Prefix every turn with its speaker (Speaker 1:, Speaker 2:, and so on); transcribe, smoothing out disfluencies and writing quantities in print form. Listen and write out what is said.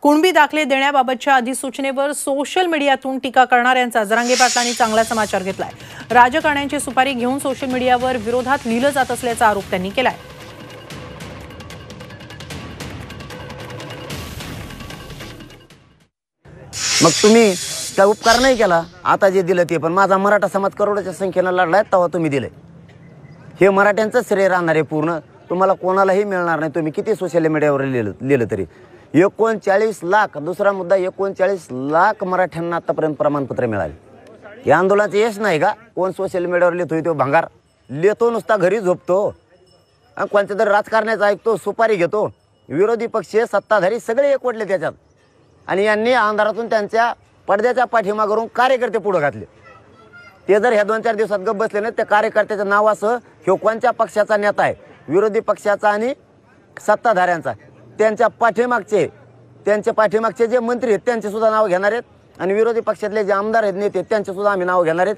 Speaker 1: कुणबी दाखले देण्याबाबतच्या अधिसूचनेवर सोशल मीडियातून टीका करणाऱ्यांचा जरांगे पाटलांनी चांगला समाचार घेतलाय। राजकारण्यांची सुपारी घेऊन सोशल मीडियावर विरोधात लिहिलं जात असल्याचा आरोप त्यांनी केलाय।
Speaker 2: मग तुम्ही काय उपकार नाही केला, आता जे दिलं ते पण माझा मराठा समाज करोडोच्या संख्येनं लढलाय तेव्हा तुम्ही दिले। हे मराठ्यांचं श्रेय राहणार आहे पूर्ण, तुम्हाला कोणालाही मिळणार नाही। तुम्ही किती सोशल मीडियावर लिहिलं तरी 39 लाख, दुसरा मुद्दा 39 लाख मराठ्यांना आतापर्यंत प्रमाणपत्र मिळाले। या आंदोलनाचं यश नाही का? कोण सोशल मीडियावर लिहितोय तो भंगार लिहितो, नुसता घरी झोपतो, कोणत्या तरी राजकारण्याचं ऐकतो, सुपारी घेतो। विरोधी पक्ष सत्ताधारी सगळे एकवटले त्याच्यात आणि यांनी अंधारातून त्यांच्या पडद्याच्या पाठीमागून कार्यकर्ते पुढे घातले। ते जर ह्या 2-4 दिवसात गप्प बसले नाही, त्या कार्यकर्त्याच्या नावासह ह्यो कोणत्या पक्षाचा नेता आहे, विरोधी पक्षाचा आणि सत्ताधाऱ्यांचा, त्यांच्या पाठीमागचे जे मंत्री आहेत त्यांचे सुद्धा नाव घेणार आहेत आणि विरोधी पक्षातले जे आमदार आहेत, नेते त्यांचे सुद्धा आम्ही नाव घेणार आहेत।